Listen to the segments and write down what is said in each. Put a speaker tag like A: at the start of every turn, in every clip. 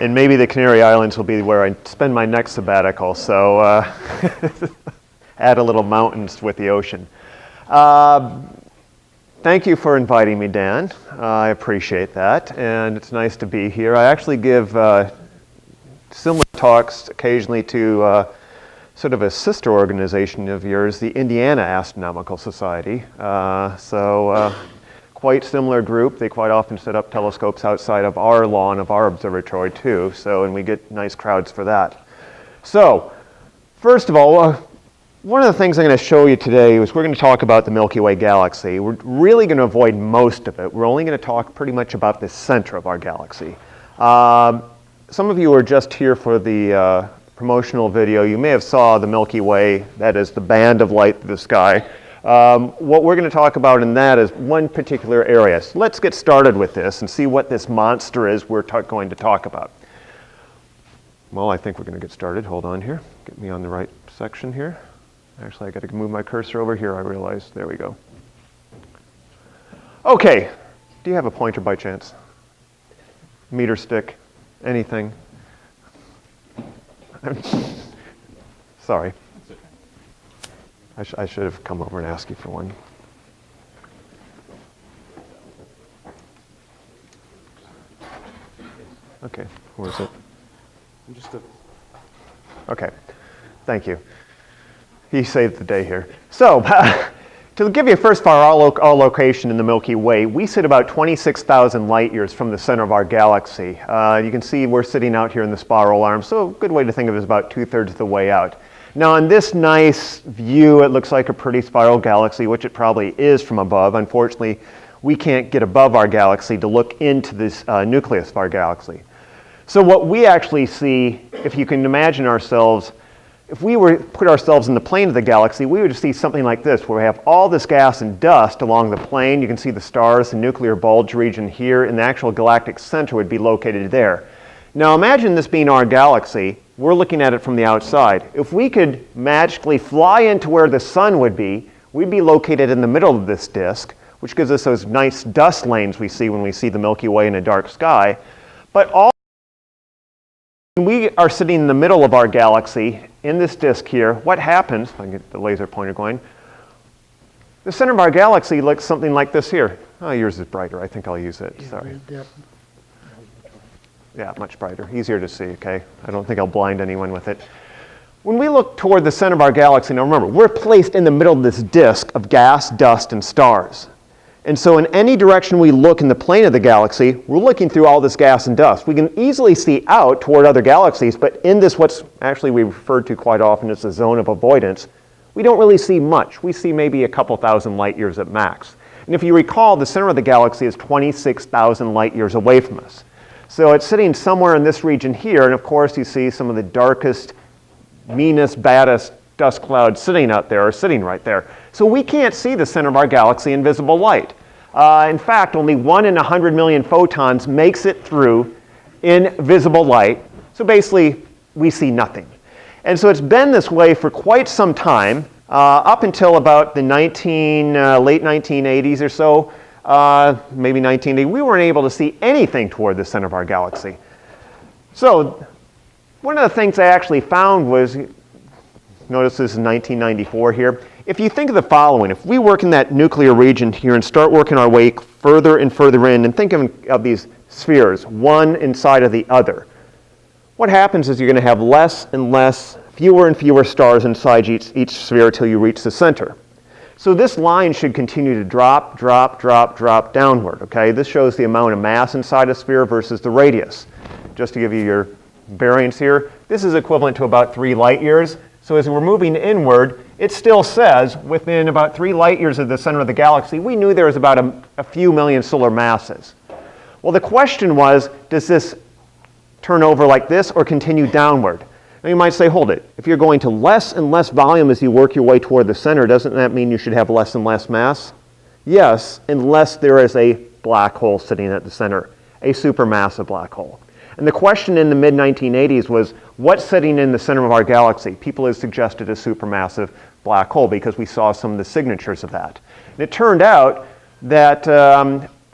A: And maybe the Canary Islands will be where I spend my next sabbatical, so add a little mountains with the ocean. Thank you for inviting me, Dan. I appreciate that, and it's nice to be here. I actually give similar talks occasionally to sort of a sister organization of yours, the Indiana Astronomical Society. Quite similar group. They quite often set up telescopes outside of our lawn of our observatory too, and we get nice crowds for that. So, first of all, one of the things I'm going to show you today is we're going to talk about the Milky Way galaxy. We're really going to avoid most of it. We're only going to talk pretty much about the center of our galaxy. Some of you were just here for the promotional video. You may have saw the Milky Way, that is the band of light through the sky. What we're going to talk about in that is one particular area. So let's get started with this and see what this monster is we're going to talk about. Well, I think we're going to get started. Hold on here. Get me on the right section here. Actually, I got to move my cursor over here, I realize. There we go. Okay. Do you have a pointer by chance? Meter stick? Anything? Sorry. I should have come over and asked you for one. Okay, where is it? Okay, thank you. He saved the day here. So, to give you first of all our location in the Milky Way, we sit about 26,000 light years from the center of our galaxy. You can see we're sitting out here in the spiral arm, so a good way to think of it is about 2/3 of the way out. Now on this nice view, it looks like a pretty spiral galaxy, which it probably is from above. Unfortunately, we can't get above our galaxy to look into this nucleus of our galaxy. So what we actually see, if you can imagine ourselves, if we were to put ourselves in the plane of the galaxy, we would see something like this, where we have all this gas and dust along the plane. You can see the stars, the nuclear bulge region here, and the actual galactic center would be located there. Now imagine this being our galaxy. We're looking at it from the outside. If we could magically fly into where the sun would be, we'd be located in the middle of this disk, which gives us those nice dust lanes we see when we see the Milky Way in a dark sky. But when we are sitting in the middle of our galaxy, in this disk here, what happens, if I can get the laser pointer going, the center of our galaxy looks something like this here. Oh, yours is brighter. I think I'll use it. Sorry. Yeah, much brighter. Easier to see, okay? I don't think I'll blind anyone with it. When we look toward the center of our galaxy, now remember, we're placed in the middle of this disk of gas, dust, and stars. And so in any direction we look in the plane of the galaxy, we're looking through all this gas and dust. We can easily see out toward other galaxies, but in this, what's actually we referred to quite often as the zone of avoidance, we don't really see much. We see maybe a couple thousand light years at max. And if you recall, the center of the galaxy is 26,000 light years away from us. So it's sitting somewhere in this region here, and of course you see some of the darkest, meanest, baddest dust clouds sitting out there, or sitting right there. So we can't see the center of our galaxy in visible light. In fact, only 1 in 100 million photons makes it through in visible light. So basically, we see nothing. And so it's been this way for quite some time, up until about the late 1980s or so. Maybe 1980, we weren't able to see anything toward the center of our galaxy. So one of the things I actually found was, notice this is 1994 here. If you think of the following, if we work in that nuclear region here and start working our way further and further in, and think of these spheres, one inside of the other, what happens is you're going to have less and less, fewer and fewer stars inside each sphere until you reach the center. So this line should continue to drop, drop, drop, drop downward, okay? This shows the amount of mass inside a sphere versus the radius. Just to give you your bearings here, this is equivalent to about 3 light years. So as we're moving inward, it still says within about 3 light years of the center of the galaxy, we knew there was about a few million solar masses. Well, the question was, does this turn over like this or continue downward? Now you might say, hold it. If you're going to less and less volume as you work your way toward the center, doesn't that mean you should have less and less mass? Yes, unless there is a black hole sitting at the center, a supermassive black hole. And the question in the mid-1980s was, what's sitting in the center of our galaxy? People have suggested a supermassive black hole because we saw some of the signatures of that. And it turned out that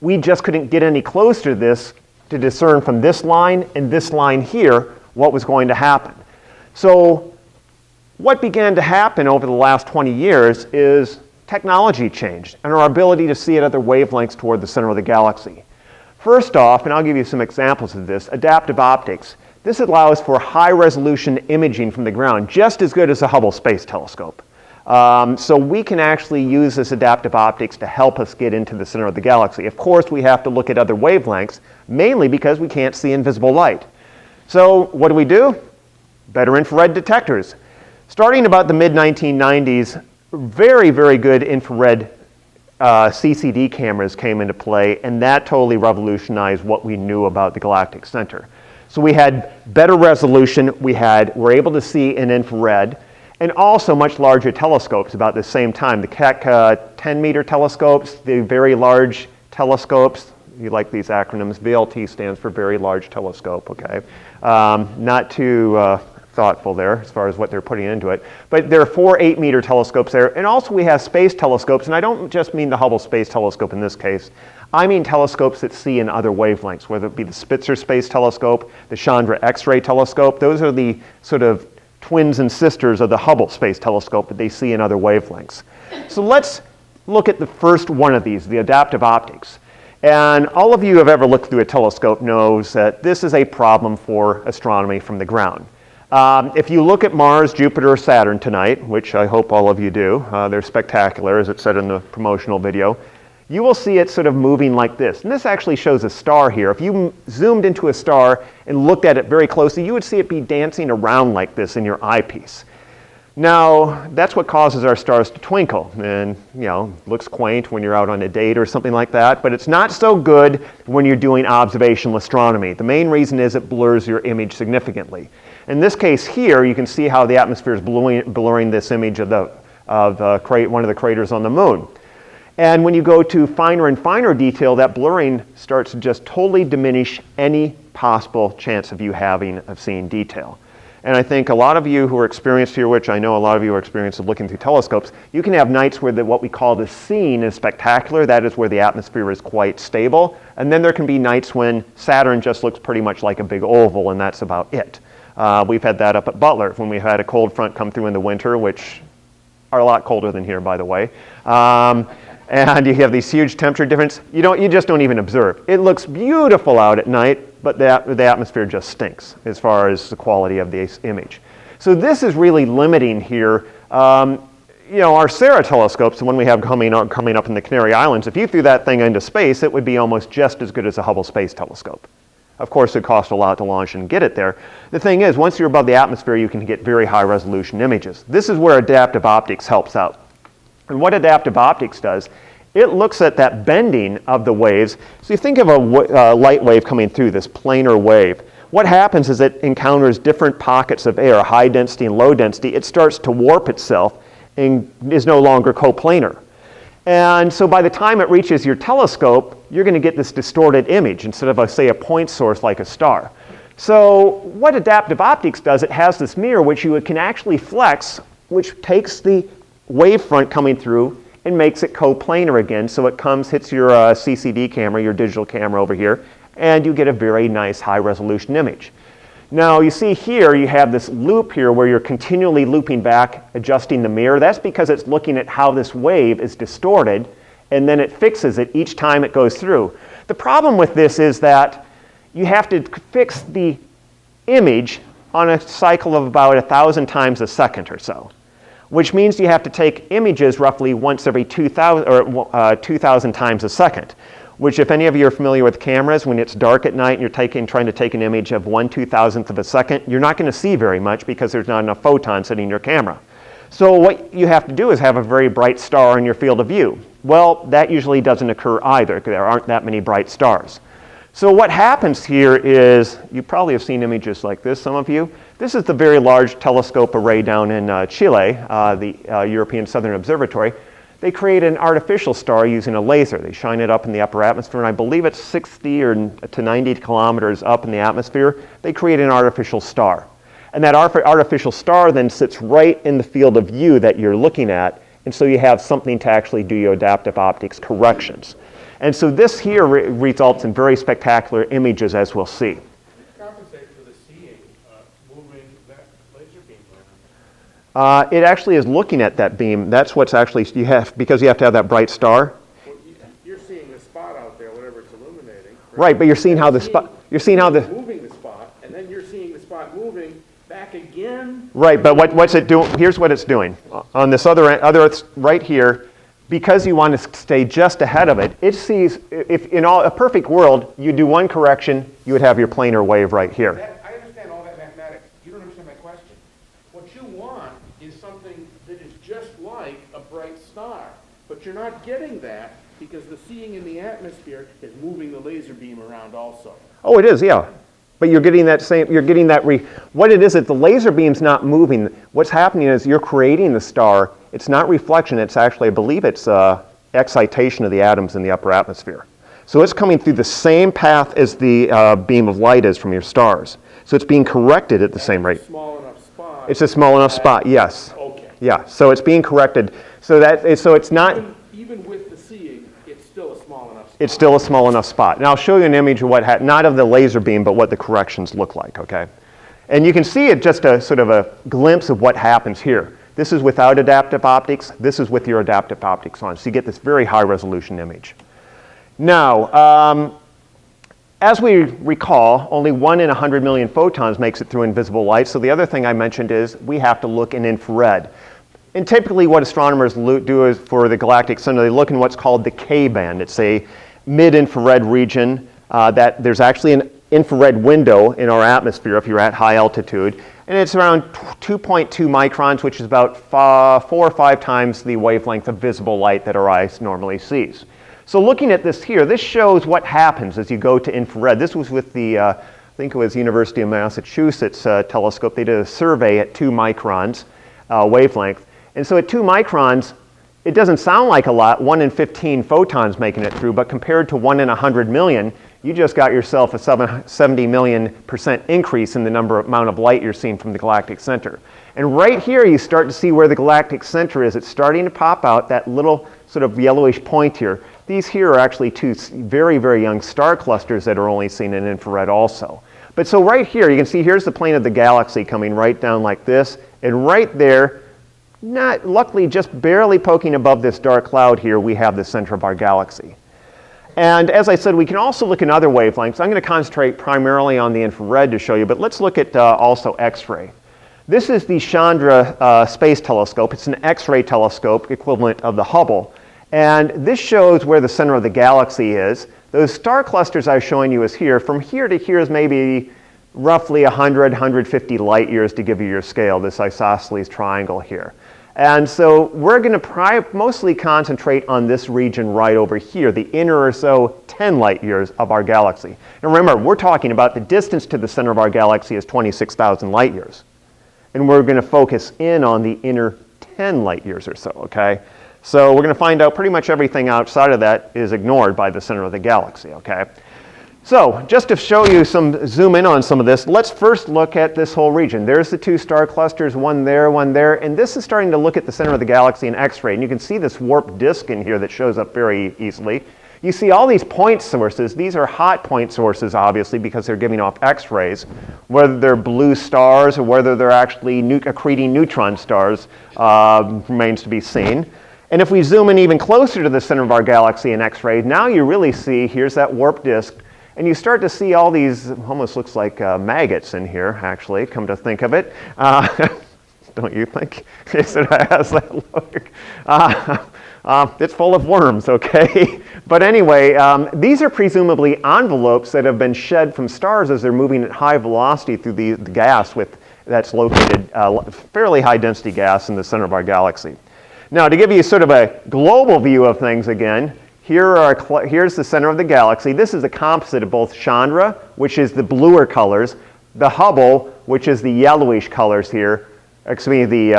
A: we just couldn't get any closer to this to discern from this line and this line here what was going to happen. So what began to happen over the last 20 years is technology changed and our ability to see at other wavelengths toward the center of the galaxy. First off, and I'll give you some examples of this, adaptive optics. This allows for high-resolution imaging from the ground, just as good as the Hubble Space Telescope. So we can actually use this adaptive optics to help us get into the center of the galaxy. Of course, we have to look at other wavelengths, mainly because we can't see invisible light. So what do? Better infrared detectors. Starting about the mid-1990s, very, very good infrared CCD cameras came into play, and that totally revolutionized what we knew about the galactic center. So we had better resolution, we're able to see in infrared, and also much larger telescopes about the same time. The Keck 10-meter telescopes, the very large telescopes, you like these acronyms, VLT stands for Very Large Telescope, okay? Not too thoughtful there as far as what they're putting into it. But there are 4 8-meter telescopes there, and also we have space telescopes, and I don't just mean the Hubble Space Telescope in this case. I mean telescopes that see in other wavelengths, whether it be the Spitzer Space Telescope, the Chandra X-ray Telescope. Those are the sort of twins and sisters of the Hubble Space Telescope that they see in other wavelengths. So let's look at the first one of these, the adaptive optics. And all of you who have ever looked through a telescope knows that this is a problem for astronomy from the ground. If you look at Mars, Jupiter, or Saturn tonight, which I hope all of you do, they're spectacular as it said in the promotional video, you will see it sort of moving like this. And this actually shows a star here. If you zoomed into a star and looked at it very closely, you would see it be dancing around like this in your eyepiece. Now, that's what causes our stars to twinkle, and looks quaint when you're out on a date or something like that, but it's not so good when you're doing observational astronomy. The main reason is it blurs your image significantly. In this case here, you can see how the atmosphere is blurring this image of one of the craters on the moon. And when you go to finer and finer detail, that blurring starts to just totally diminish any possible chance of you having of seeing detail. And I think a lot of you who are experienced here, which I know a lot of you are experienced of looking through telescopes, you can have nights where what we call the scene is spectacular. That is where the atmosphere is quite stable. And then there can be nights when Saturn just looks pretty much like a big oval, and that's about it. We've had that up at Butler when we've had a cold front come through in the winter, which are a lot colder than here, by the way. And you have these huge temperature difference. You just don't even observe. It looks beautiful out at night, but the atmosphere just stinks as far as the quality of the image. So this is really limiting here. Our Sarah telescopes, the one we have coming up in the Canary Islands, if you threw that thing into space, it would be almost just as good as a Hubble Space Telescope. Of course, it costs a lot to launch and get it there. The thing is, once you're above the atmosphere, you can get very high resolution images. This is where adaptive optics helps out. And what adaptive optics does, it looks at that bending of the waves. So you think of a light wave coming through, this planar wave. What happens is it encounters different pockets of air, high density and low density. It starts to warp itself and is no longer coplanar. And so by the time it reaches your telescope, you're going to get this distorted image instead of, say, a point source like a star. So what adaptive optics does, it has this mirror which you can actually flex, which takes the wavefront coming through and makes it coplanar again. So it hits your CCD camera, your digital camera over here, and you get a very nice high resolution image. Now you see here, you have this loop here where you're continually looping back, adjusting the mirror. That's because it's looking at how this wave is distorted, and then it fixes it each time it goes through. The problem with this is that you have to fix the image on a cycle of about 1,000 times a second or so, which means you have to take images roughly once every 2,000 times a second, which if any of you are familiar with cameras, when it's dark at night and you're trying to take an image of 1/2000th of a second, you're not going to see very much because there's not enough photons hitting your camera. So what you have to do is have a very bright star in your field of view. Well, that usually doesn't occur either, because there aren't that many bright stars. So what happens here is, you probably have seen images like this, some of you. This is the very large telescope array down in Chile, the European Southern Observatory. They create an artificial star using a laser. They shine it up in the upper atmosphere, and I believe it's 60 to 90 kilometers up in the atmosphere. They create an artificial star. And that artificial star then sits right in the field of view that you're looking at, and so you have something to actually do your adaptive optics corrections. And so this here results in very spectacular images, as we'll see.
B: Compensate for the seeing, moving that laser beam around.
A: It actually is looking at that beam. That's what's actually, because you have to have that bright star.
B: Well, you're seeing the spot out there, whatever it's illuminating.
A: Right, but you're seeing how the spot,
B: moving the spot, and then you're seeing the spot moving back again.
A: Right, but what's it doing? Here's what it's doing. On this other right here, because you want to stay just ahead of it, it sees, if in a perfect world, you do one correction, you would have your planar wave right here.
B: I understand all that mathematics. You don't understand my question. What you want is something that is just like a bright star, but you're not getting that because the seeing in the atmosphere is moving the laser beam around also.
A: Oh, it is, yeah. But you're getting that what it is the laser beam's not moving. What's happening is you're creating the star. It's not reflection, it's actually, I believe it's excitation of the atoms in the upper atmosphere. So it's coming through the same path as the beam of light is from your stars. So it's being corrected at the same rate.
B: Small enough spot.
A: It's a small enough spot, yes.
B: Okay.
A: Yeah, so it's being corrected. So it's not...
B: Even with the seeing, it's still a small enough spot.
A: It's still a small enough spot. And I'll show you an image of not of the laser beam, but what the corrections look like, okay? And you can see it just a sort of a glimpse of what happens here. This is without adaptive optics. This is with your adaptive optics on. So you get this very high resolution image. Now, as we recall, only 1 in 100 million photons makes it through invisible light. So the other thing I mentioned is we have to look in infrared. And typically what astronomers do is for the galactic center, they look in what's called the K band. It's a mid-infrared region that there's actually an infrared window in our atmosphere if you're at high altitude. And it's around 2.2 microns, which is about 4 or 5 times the wavelength of visible light that our eyes normally sees. So looking at this here, this shows what happens as you go to infrared. This was with the, I think it was University of Massachusetts telescope. They did a survey at 2 microns wavelength. And so at 2 microns, it doesn't sound like a lot, 1 in 15 photons making it through, but compared to 1 in 100 million, you just got yourself a 70 million% increase in the amount of light you're seeing from the galactic center. And right here you start to see where the galactic center is. It's starting to pop out, that little sort of yellowish point here. These here are actually 2 very, very young star clusters that are only seen in infrared also. But so right here, you can see here's the plane of the galaxy coming right down like this, and right there, luckily just barely poking above this dark cloud here, we have the center of our galaxy. And as I said, we can also look in other wavelengths. I'm going to concentrate primarily on the infrared to show you, but let's look at also X-ray. This is the Chandra Space Telescope. It's an X-ray telescope equivalent of the Hubble. And this shows where the center of the galaxy is. Those star clusters I was showing you is here. From here to here is maybe roughly 100, 150 light years to give you your scale, this isosceles triangle here. And so we're going to mostly concentrate on this region right over here, the inner or so 10 light years of our galaxy. And remember, we're talking about the distance to the center of our galaxy is 26,000 light years. And we're going to focus in on the inner 10 light years or so, okay? So we're going to find out pretty much everything outside of that is ignored by the center of the galaxy, okay? So just to show you zoom in on some of this, let's first look at this whole region. There's the 2 star clusters, one there, and this is starting to look at the center of the galaxy in X-ray. And you can see this warped disk in here that shows up very easily. You see all these point sources. These are hot point sources, obviously, because they're giving off X-rays. Whether they're blue stars or whether they're actually accreting neutron stars remains to be seen. And if we zoom in even closer to the center of our galaxy in X-ray, now you really see, here's that warped disk. And you start to see all these, almost looks like maggots in here, actually, come to think of it. Don't you think? It has that look. It's full of worms, okay? But anyway, these are presumably envelopes that have been shed from stars as they're moving at high velocity through the gas that's located, fairly high density gas in the center of our galaxy. Now, to give you sort of a global view of things again, here's the center of the galaxy. This is a composite of both Chandra, which is the bluer colors, the Hubble, which is the yellowish colors here. Excuse me,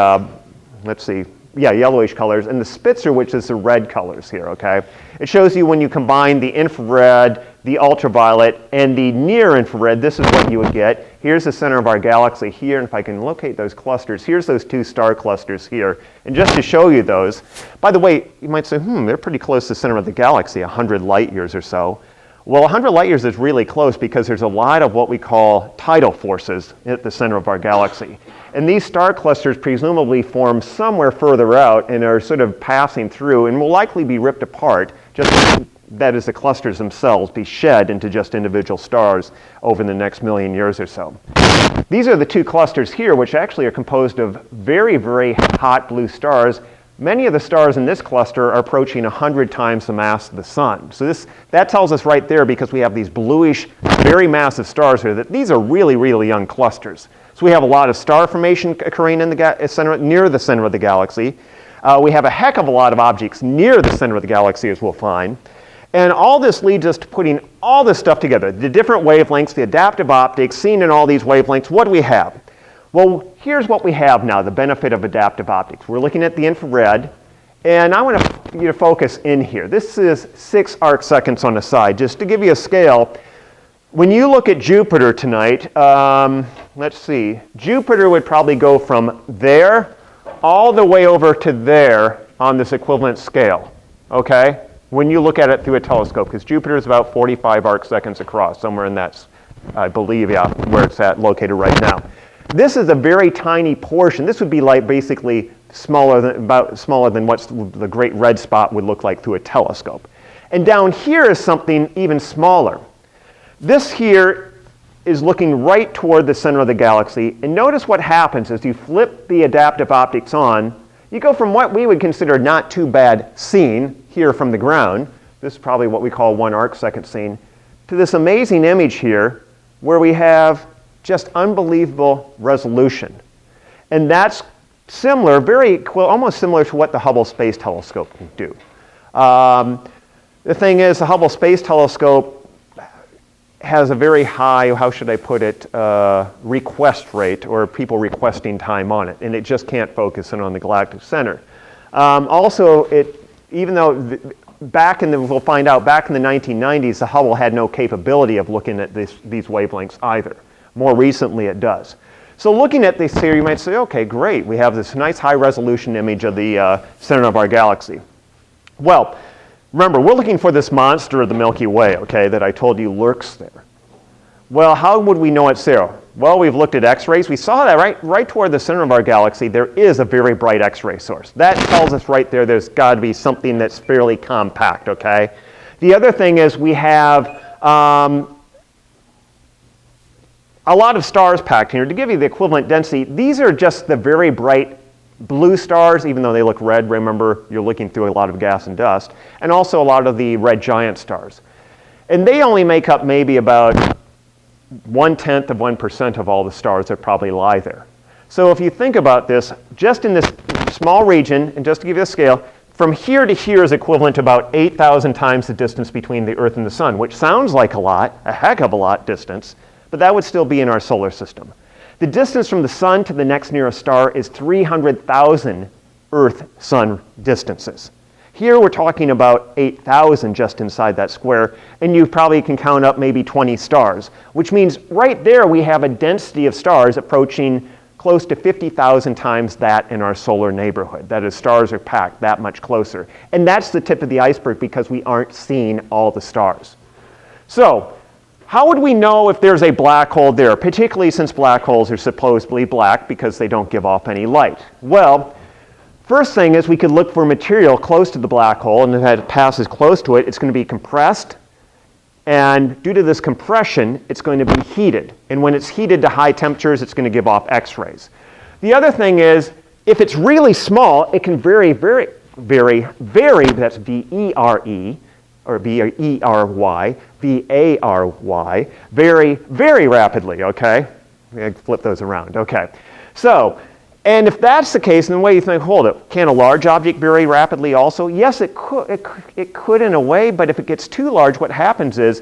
A: let's see, yellowish colors, and the Spitzer, which is the red colors here, okay? It shows you when you combine the infrared, the ultraviolet, and the near infrared, this is what you would get. Here's the center of our galaxy here, and if I can locate those clusters, here's those two star clusters here. And just to show you those, by the way, you might say, they're pretty close to the center of the galaxy, 100 light years or so. Well, 100 light years is really close because there's a lot of what we call tidal forces at the center of our galaxy. And these star clusters presumably form somewhere further out and are sort of passing through and will likely be ripped apart, just that is the clusters themselves be shed into just individual stars over the next million years or so. These are the two clusters here, which actually are composed of very, very hot blue stars. Many of the stars in this cluster are approaching 100 times the mass of the sun. So that tells us right there, because we have these bluish, very massive stars here, that these are really, really young clusters. So we have a lot of star formation occurring in the center, near the center of the galaxy. We have a heck of a lot of objects near the center of the galaxy, as we'll find. And all this leads us to putting all this stuff together, the different wavelengths, the adaptive optics, seen in all these wavelengths. What do we have? Well, here's what we have now, the benefit of adaptive optics. We're looking at the infrared, and I want you to focus in here. This is 6 arc seconds on the side, just to give you a scale. When you look at Jupiter tonight, let's see, Jupiter would probably go from there all the way over to there on this equivalent scale, okay? When you look at it through a telescope, because Jupiter is about 45 arc seconds across, somewhere in that, I believe, where it's located right now. This is a very tiny portion. This would be like basically smaller than what the great red spot would look like through a telescope. And down here is something even smaller. This here is looking right toward the center of the galaxy. And notice what happens as you flip the adaptive optics on. You go from what we would consider not too bad scene here from the ground, this is probably what we call 1 arc second scene, to this amazing image here where we have just unbelievable resolution. And that's similar, almost similar to what the Hubble Space Telescope can do. The thing is, the Hubble Space Telescope has a very high, how should I put it, request rate, or people requesting time on it, and it just can't focus in on the galactic center. Also, even though we'll find out, back in the 1990s, the Hubble had no capability of looking at these wavelengths either. More recently, it does. So looking at this here, you might say, okay, great. We have this nice high-resolution image of the center of our galaxy. Well, remember, we're looking for this monster of the Milky Way, okay, that I told you lurks there. Well, how would we know it's there? Well, we've looked at X-rays. We saw that right toward the center of our galaxy, there is a very bright X-ray source. That tells us right there's got to be something that's fairly compact, okay? The other thing is we have a lot of stars packed here. To give you the equivalent density, these are just the very bright blue stars, even though they look red. Remember, you're looking through a lot of gas and dust, and also a lot of the red giant stars. And they only make up maybe about 0.1% of all the stars that probably lie there. So if you think about this, just in this small region, and just to give you a scale, from here to here is equivalent to about 8,000 times the distance between the Earth and the Sun, which sounds like a lot, a heck of a lot distance, but that would still be in our solar system. The distance from the Sun to the next nearest star is 300,000 Earth-Sun distances. Here we're talking about 8,000 just inside that square, and you probably can count up maybe 20 stars, which means right there we have a density of stars approaching close to 50,000 times that in our solar neighborhood. That is, stars are packed that much closer. And that's the tip of the iceberg because we aren't seeing all the stars. So, how would we know if there's a black hole there, particularly since black holes are supposedly black because they don't give off any light? Well, first thing is we could look for material close to the black hole, and if it passes close to it, it's going to be compressed, and due to this compression, it's going to be heated. And when it's heated to high temperatures, it's going to give off X-rays. The other thing is, if it's really small, it can vary, that's V-E-R-E, or B-E-R-Y, V-A-R-Y, very, very rapidly, okay? Flip those around, okay. So, and if that's the case, then the way you think, hold it, can a large object vary rapidly also? Yes, it could in a way, but if it gets too large, what happens is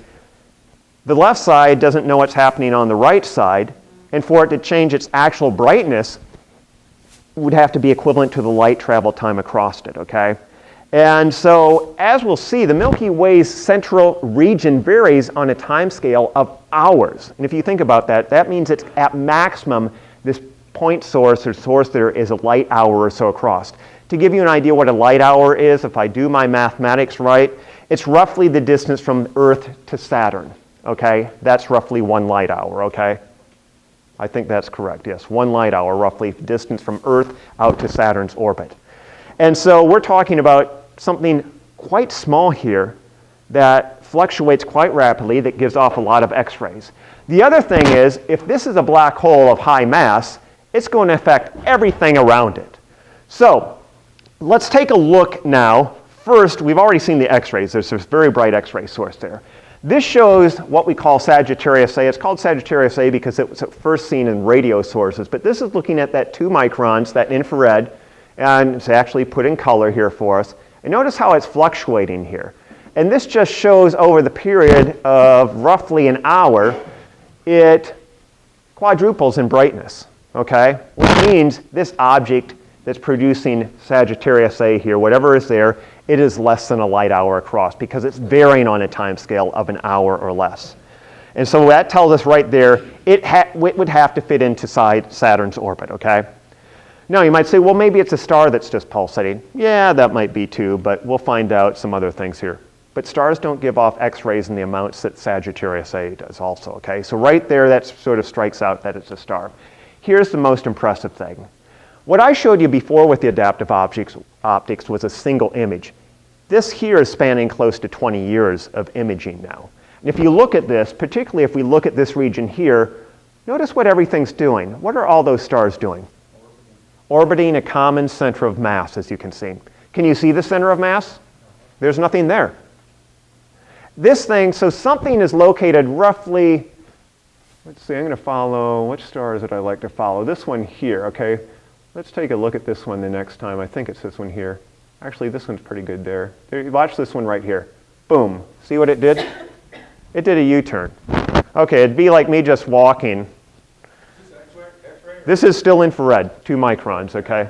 A: the left side doesn't know what's happening on the right side, and for it to change its actual brightness would have to be equivalent to the light travel time across it, okay? And so, as we'll see, the Milky Way's central region varies on a time scale of hours. And if you think about that, that means it's at maximum, this point source or source there is a light hour or so across. To give you an idea what a light hour is, if I do my mathematics right, it's roughly the distance from Earth to Saturn, okay? That's roughly 1 light hour, okay? I think that's correct, yes. 1 light hour, roughly, distance from Earth out to Saturn's orbit. And so we're talking about something quite small here that fluctuates quite rapidly, that gives off a lot of X-rays. The other thing is, if this is a black hole of high mass, it's going to affect everything around it. So let's take a look now. First, we've already seen the X-rays. There's this very bright X-ray source there. This shows what we call Sagittarius A. It's called Sagittarius A because it was at first seen in radio sources, but this is looking at that 2 microns, that infrared, and it's actually put in color here for us. And notice how it's fluctuating here. And this just shows over the period of roughly an hour, it quadruples in brightness, okay? Which means this object that's producing Sagittarius A here, whatever is there, it is less than a light hour across because it's varying on a time scale of an hour or less. And so that tells us right there, it would have to fit into Saturn's orbit, okay? Now you might say, well, maybe it's a star that's just pulsating. Yeah, that might be too, but we'll find out some other things here. But stars don't give off X-rays in the amounts that Sagittarius A does also, okay? So right there, that sort of strikes out that it's a star. Here's the most impressive thing. What I showed you before with the adaptive optics was a single image. This here is spanning close to 20 years of imaging now. And if you look at this, particularly if we look at this region here, notice what everything's doing. What are all those stars doing? Orbiting a common center of mass, as you can see. Can you see the center of mass? There's nothing there. This thing, so something is located roughly, let's see, I'm going to follow, which star is it I like to follow? This one here, okay? Let's take a look at this one the next time. I think it's this one here. Actually, this one's pretty good there. Watch this one right here. Boom. See what it did? It did a U-turn. Okay, it'd be like me just walking. This is still infrared, 2 microns, okay?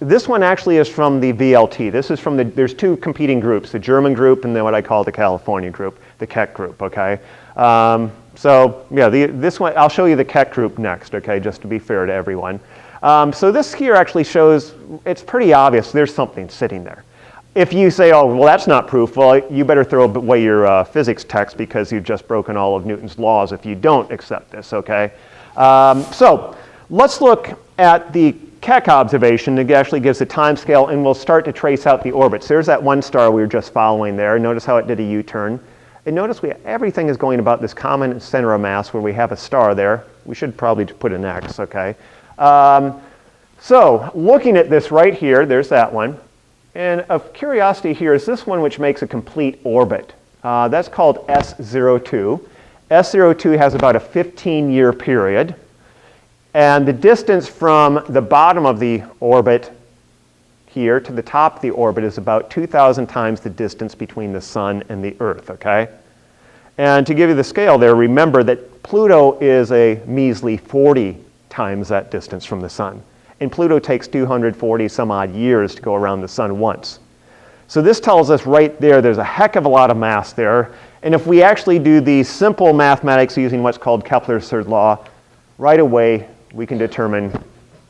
A: This one actually is from the VLT. This is from there's 2 competing groups, the German group and then what I call the California group, the Keck group, okay? So yeah, this one, I'll show you the Keck group next, okay, just to be fair to everyone. So this here actually shows, it's pretty obvious there's something sitting there. If you say, oh, well, that's not proof, well, you better throw away your physics text because you've just broken all of Newton's laws if you don't accept this, okay? So let's look at the Keck observation that actually gives a time scale, and we'll start to trace out the orbits. There's that one star we were just following there. Notice how it did a U-turn. And notice everything is going about this common center of mass where we have a star there. We should probably put an X, okay? So looking at this right here, there's that one. And of curiosity here is this one which makes a complete orbit. That's called S02. S02 has about a 15-year period. And the distance from the bottom of the orbit here to the top of the orbit is about 2,000 times the distance between the Sun and the Earth, okay? And to give you the scale there, remember that Pluto is a measly 40 times that distance from the Sun. And Pluto takes 240 some odd years to go around the Sun once. So this tells us right there there's a heck of a lot of mass there. And if we actually do the simple mathematics using what's called Kepler's third law, right away we can determine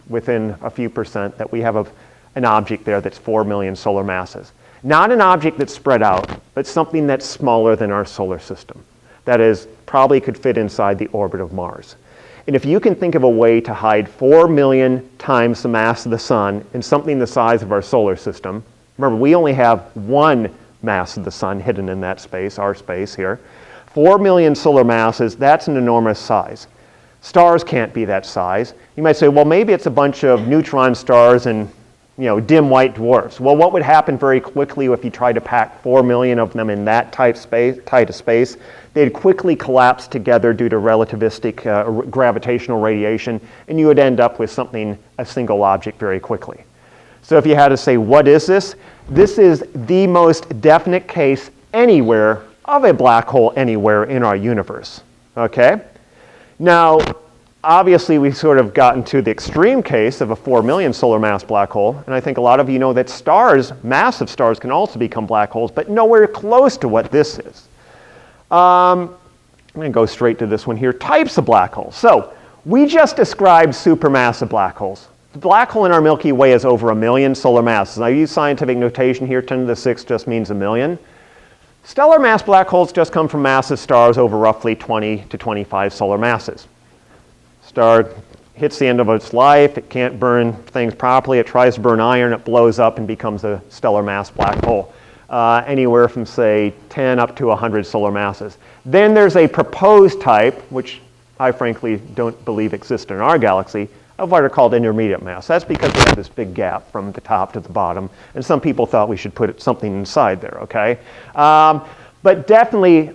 A: within a few percent that we have an object there that's 4 million solar masses. Not an object that's spread out, but something that's smaller than our solar system. That is, probably could fit inside the orbit of Mars. And if you can think of a way to hide 4 million times the mass of the Sun in something the size of our solar system, remember we only have 1 mass of the Sun hidden in that space, our space here. 4 million solar masses, that's an enormous size. Stars can't be that size. You might say, well, maybe it's a bunch of neutron stars and dim white dwarfs. Well, what would happen very quickly if you tried to pack 4 million of them in that tight of space? They'd quickly collapse together due to relativistic gravitational radiation, and you would end up with a single object very quickly. So if you had to say, what is this? This is the most definite case anywhere of a black hole anywhere in our universe, okay? Now, obviously, we've sort of gotten to the extreme case of a 4 million solar mass black hole, and I think a lot of you know that stars, massive stars, can also become black holes, but nowhere close to what this is. I'm going to go straight to this one here, types of black holes. So, we just described supermassive black holes. The black hole in our Milky Way is over 1 million solar masses. I use scientific notation here, 10 to the 6 just means 1 million. Stellar mass black holes just come from massive stars over roughly 20 to 25 solar masses. Star hits the end of its life, it can't burn things properly, it tries to burn iron, it blows up and becomes a stellar mass black hole. Anywhere from, say, 10 up to 100 solar masses. Then there's a proposed type, which I frankly don't believe exists in our galaxy, of what are called intermediate mass. That's because we have this big gap from the top to the bottom, and some people thought we should put something inside there, okay? But definitely,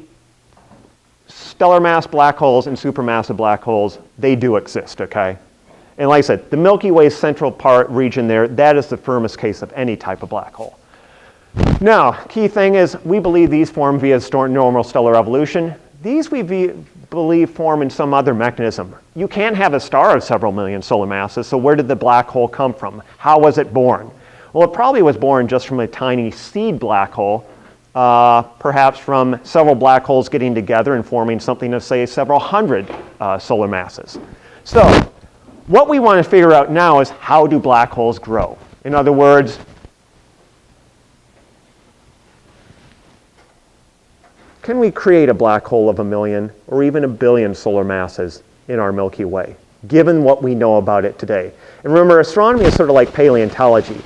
A: stellar mass black holes and supermassive black holes, they do exist, okay? And like I said, the Milky Way's central part region there, that is the firmest case of any type of black hole. Now, key thing is, we believe these form via normal stellar evolution. These we believe form in some other mechanism. You can't have a star of several million solar masses, so where did the black hole come from? How was it born? Well, it probably was born just from a tiny seed black hole, perhaps from several black holes getting together and forming something of, say, several hundred solar masses. So, what we want to figure out now is how do black holes grow? In other words, can we create a black hole of 1 million or even 1 billion solar masses in our Milky Way, given what we know about it today? And remember, astronomy is sort of like paleontology.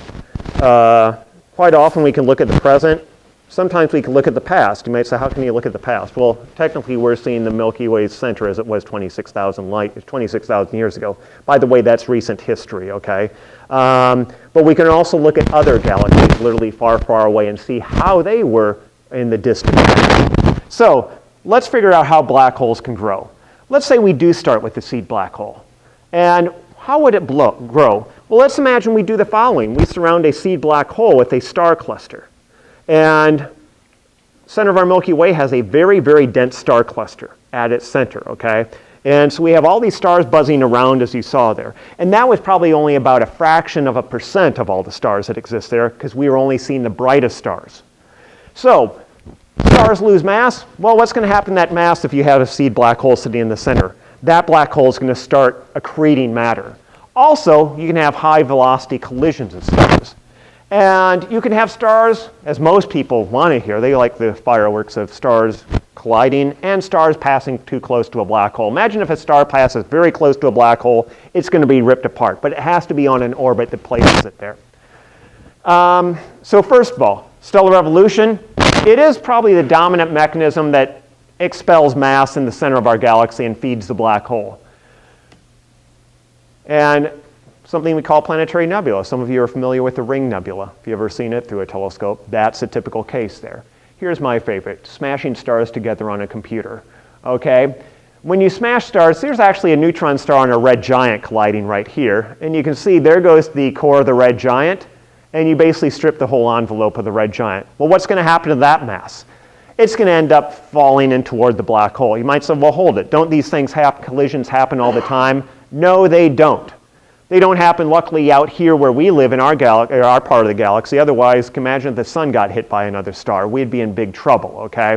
A: Quite often we can look at the present. Sometimes we can look at the past. You might say, how can you look at the past? Well, technically we're seeing the Milky Way's center as it was 26,000 years ago. By the way, that's recent history, okay? But we can also look at other galaxies literally far, far away and see how they were in the distant past. So let's figure out how black holes can grow. Let's say we do start with the seed black hole. And how would it grow? Well, let's imagine we do the following. We surround a seed black hole with a star cluster. And the center of our Milky Way has a very, very dense star cluster at its center, okay? And so we have all these stars buzzing around, as you saw there. And that was probably only about a fraction of a percent of all the stars that exist there, because we were only seeing the brightest stars. So, stars lose mass. Well, what's going to happen to that mass if you have a seed black hole sitting in the center? That black hole is going to start accreting matter. Also, you can have high velocity collisions of stars. And you can have stars, as most people want to hear, they like the fireworks of stars colliding and stars passing too close to a black hole. Imagine if a star passes very close to a black hole, it's going to be ripped apart, but it has to be on an orbit that places it there. So first of all, stellar evolution, it is probably the dominant mechanism that expels mass in the center of our galaxy and feeds the black hole. And something we call planetary nebula. Some of you are familiar with the Ring Nebula. If you've ever seen it through a telescope, that's a typical case there. Here's my favorite, smashing stars together on a computer. Okay? When you smash stars, there's actually a neutron star and a red giant colliding right here. And you can see there goes the core of the red giant, and you basically strip the whole envelope of the red giant. Well, what's going to happen to that mass? It's going to end up falling in toward the black hole. You might say, well, hold it. Don't these things collisions happen all the time? No, they don't. They don't happen, luckily, out here where we live in our part of the galaxy. Otherwise, imagine if the sun got hit by another star. We'd be in big trouble, okay?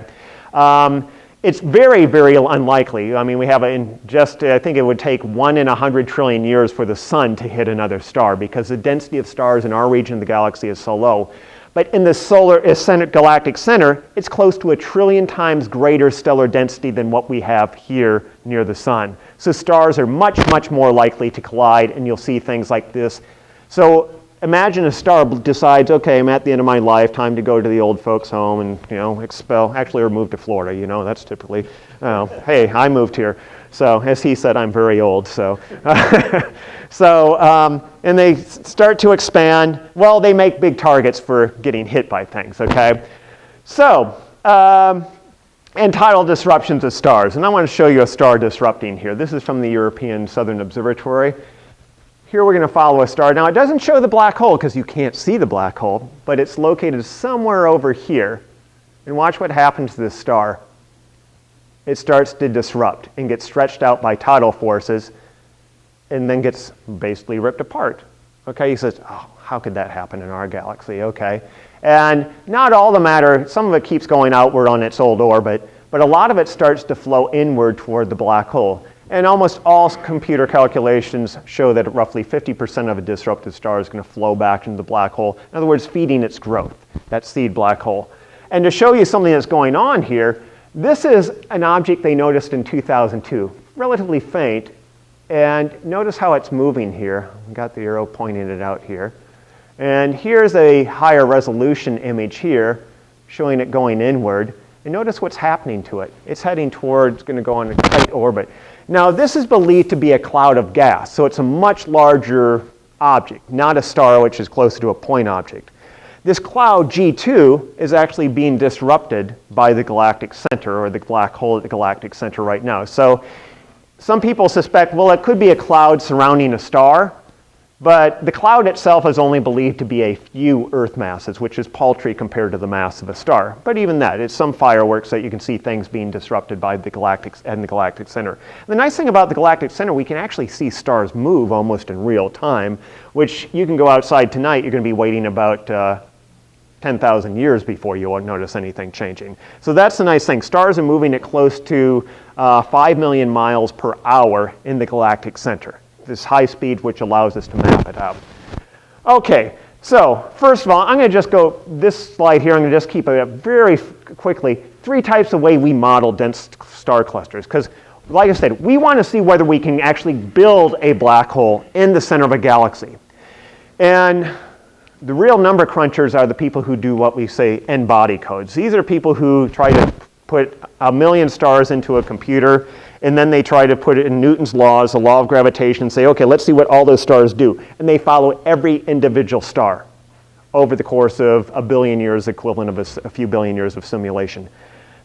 A: It's very, very unlikely. I mean, we have I think it would take 1 in 100 trillion years for the sun to hit another star because the density of stars in our region of the galaxy is so low. But in the galactic center, it's close to 1 trillion times greater stellar density than what we have here near the sun. So stars are much, much more likely to collide, and you'll see things like this. So imagine a star decides, okay, I'm at the end of my life, time to go to the old folks' home and, actually, or move to Florida. That's typically, hey, I moved here. So as he said, I'm very old. So, and they start to expand. Well, they make big targets for getting hit by things, okay? So, and tidal disruptions of stars. And I want to show you a star disrupting here. This is from the European Southern Observatory. Here we're going to follow a star. Now, it doesn't show the black hole because you can't see the black hole, but it's located somewhere over here. And watch what happens to this star. It starts to disrupt and get stretched out by tidal forces. and then gets basically ripped apart. Okay, he says, oh, how could that happen in our galaxy? Okay, and not all the matter, some of it keeps going outward on its old orbit, but a lot of it starts to flow inward toward the black hole. And almost all computer calculations show that roughly 50% of a disrupted star is going to flow back into the black hole. In other words, feeding its growth, that seed black hole. And to show you something that's going on here, this is an object they noticed in 2002, relatively faint. And notice how it's moving here. I've got the arrow pointing it out here. And here's a higher resolution image here, showing it going inward. And notice what's happening to it. It's heading towards, going to go on a tight orbit. Now, this is believed to be a cloud of gas, so it's a much larger object, not a star, which is closer to a point object. This cloud, G2, is actually being disrupted by the galactic center, or the black hole at the galactic center right now. So some people suspect, well, it could be a cloud surrounding a star, but the cloud itself is only believed to be a few Earth masses, which is paltry compared to the mass of a star. But even that, it's some fireworks that you can see things being disrupted by the galactic and the galactic center. The nice thing about the galactic center, we can actually see stars move almost in real time, which you can go outside tonight, you're going to be waiting about 10,000 years before you won't notice anything changing. So that's the nice thing. Stars are moving at close to 5 million miles per hour in the galactic center. This high speed, which allows us to map it out. Okay, so first of all, I'm going to just go, this slide here, I'm going to just keep it up very quickly. 3 types of way we model dense star clusters. Because, like I said, we want to see whether we can actually build a black hole in the center of a galaxy. And the real number crunchers are the people who do what we say n-body codes. These are people who try to put 1 million stars into a computer, and then they try to put it in Newton's laws, the law of gravitation, and say, okay, let's see what all those stars do. And they follow every individual star over the course of 1 billion years, equivalent of a few billion years of simulation.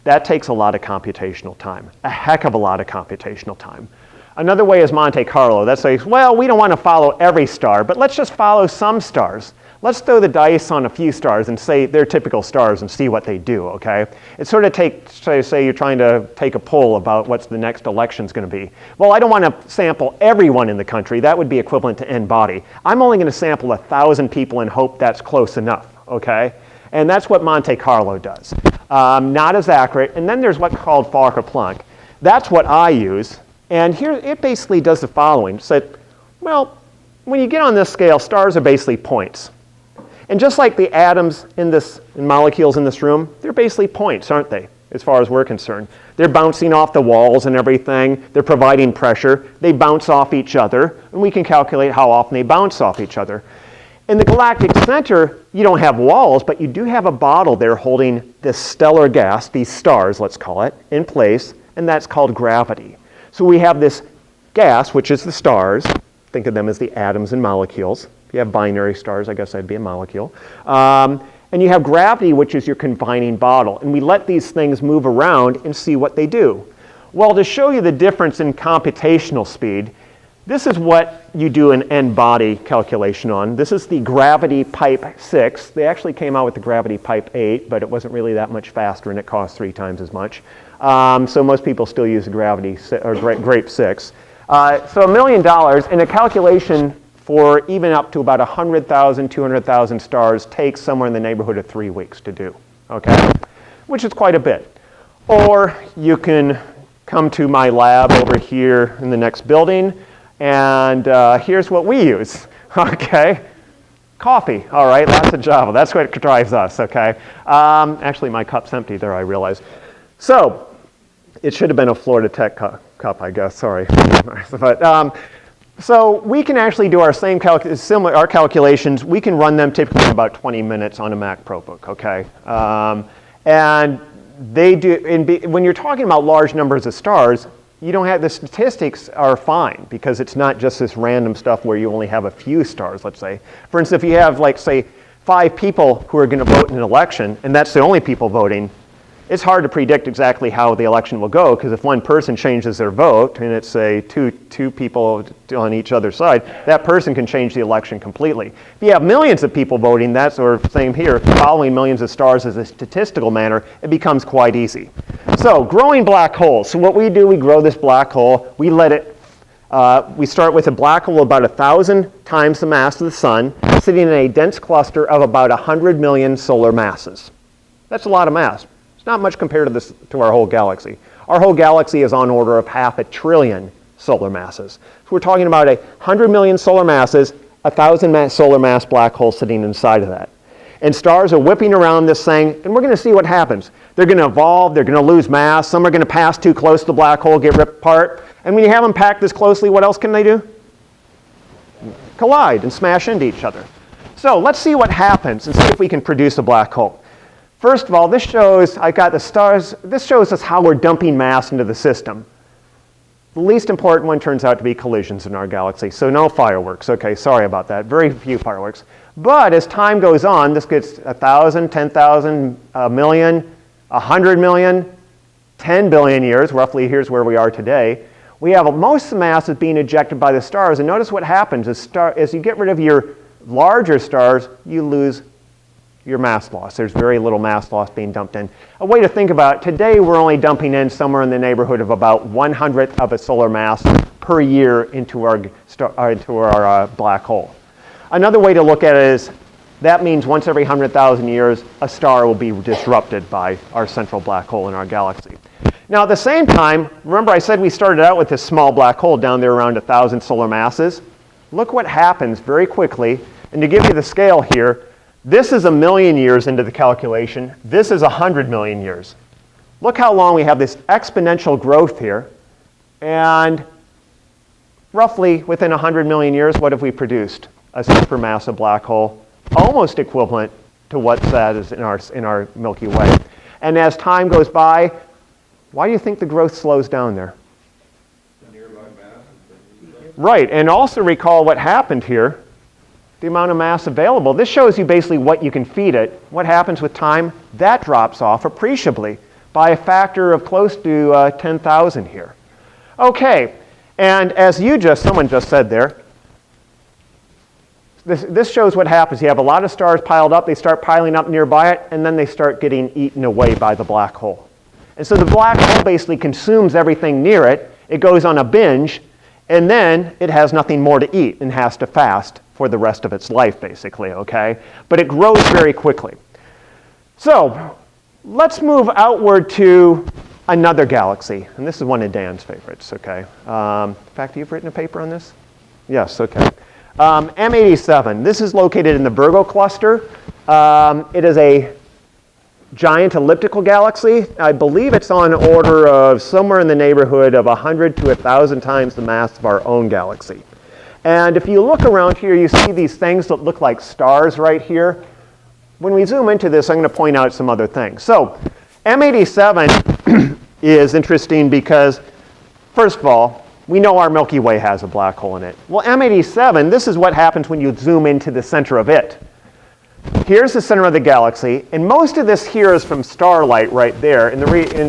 A: That takes a lot of computational time, a heck of a lot of computational time. Another way is Monte Carlo. That says, well, we don't want to follow every star, but let's just follow some stars. Let's throw the dice on a few stars and say they're typical stars and see what they do, okay? It sort of takes, say you're trying to take a poll about what's the next election's going to be. Well, I don't want to sample everyone in the country. That would be equivalent to n-body. I'm only going to sample 1,000 people and hope that's close enough, okay? And that's what Monte Carlo does. Not as accurate. And then there's what's called Fokker-Planck. That's what I use. And here it basically does the following. It said, well, when you get on this scale, stars are basically points. And just like the atoms in molecules in this room, they're basically points, aren't they, as far as we're concerned? They're bouncing off the walls and everything. They're providing pressure. They bounce off each other, and we can calculate how often they bounce off each other. In the galactic center, you don't have walls, but you do have a bottle there holding this stellar gas, these stars, let's call it, in place, and that's called gravity. So we have this gas, which is the stars. Think of them as the atoms and molecules. If you have binary stars, I guess that'd be a molecule. And you have gravity, which is your confining bottle. And we let these things move around and see what they do. Well, to show you the difference in computational speed, this is what you do an n-body calculation on. This is the gravity pipe 6. They actually came out with the gravity pipe 8, but it wasn't really that much faster, and it cost 3 times as much. So most people still use the gravity or grape 6. So $1 million, and a calculation for even up to about 100,000, 200,000 stars takes somewhere in the neighborhood of 3 weeks to do, okay? Which is quite a bit. Or you can come to my lab over here in the next building, and here's what we use, okay? Coffee, all right, lots of Java. That's what drives us, okay? Actually, my cup's empty there, I realize. So, it should have been a Florida Tech cup, I guess, sorry. But, so we can actually do our same our calculations. We can run them typically in about 20 minutes on a Mac ProBook, okay? And they do, when you're talking about large numbers of stars, you don't have, the statistics are fine because it's not just this random stuff where you only have a few stars, let's say. For instance, if you have, like, say, 5 people who are going to vote in an election, and that's the only people voting, it's hard to predict exactly how the election will go, because if one person changes their vote, and it's, say, two people on each other side, that person can change the election completely. If you have millions of people voting, that's, or same here, following millions of stars as a statistical manner, it becomes quite easy. So, growing black holes. So what we do, we grow this black hole, we let it We start with a black hole about 1,000 times the mass of the sun, sitting in a dense cluster of about 100 million solar masses. That's a lot of mass. It's not much compared to our whole galaxy. Our whole galaxy is on order of 500 billion solar masses. So we're talking about 100 million solar masses, 1,000 solar mass black hole sitting inside of that. And stars are whipping around this thing, and we're going to see what happens. They're going to evolve, they're going to lose mass, some are going to pass too close to the black hole, get ripped apart. And when you have them packed this closely, what else can they do? Collide and smash into each other. So let's see what happens and see if we can produce a black hole. First of all, this shows, I've got the stars, this shows us how we're dumping mass into the system. The least important one turns out to be collisions in our galaxy, so no fireworks. Okay, sorry about that, very few fireworks. But as time goes on, this gets 1,000, 10,000, a million, 100 million, 10 billion years, roughly here's where we are today. We have most of the mass is being ejected by the stars, and notice what happens as you get rid of your larger stars, you lose your mass loss. There's very little mass loss being dumped in. A way to think about it, today we're only dumping in somewhere in the neighborhood of about 1/100th of a solar mass per year into our black hole. Another way to look at it is that means once every 100,000 years, a star will be disrupted by our central black hole in our galaxy. Now at the same time, remember I said we started out with this small black hole down there around 1,000 solar masses? Look what happens very quickly, and to give you the scale here, this is 1,000,000 years into the calculation, this is 100 million years. Look how long we have this exponential growth here, and roughly within 100 million years, what have we produced? A supermassive black hole, almost equivalent to what that is in our Milky Way. And as time goes by, why do you think the growth slows down there?
C: Nearby mass.
A: Right, and also recall what happened here, the amount of mass available. This shows you basically what you can feed it. What happens with time? That drops off appreciably by a factor of close to 10,000 here. Okay, and as someone just said there, this shows what happens. You have a lot of stars piled up, they start piling up nearby it, and then they start getting eaten away by the black hole. And so the black hole basically consumes everything near it, it goes on a binge, and then it has nothing more to eat and has to fast for the rest of its life, basically, okay? But it grows very quickly. So let's move outward to another galaxy, and this is one of Dan's favorites, okay? In fact, you've written a paper on this? Yes, okay. M87, this is located in the Virgo cluster. It is a giant elliptical galaxy. I believe it's on order of somewhere in the neighborhood of 100 to 1,000 times the mass of our own galaxy. And if you look around here, you see these things that look like stars right here. When we zoom into this, I'm going to point out some other things. So M87 is interesting because, first of all, we know our Milky Way has a black hole in it. Well, M87, this is what happens when you zoom into the center of it. Here's the center of the galaxy, and most of this here is from starlight right there, and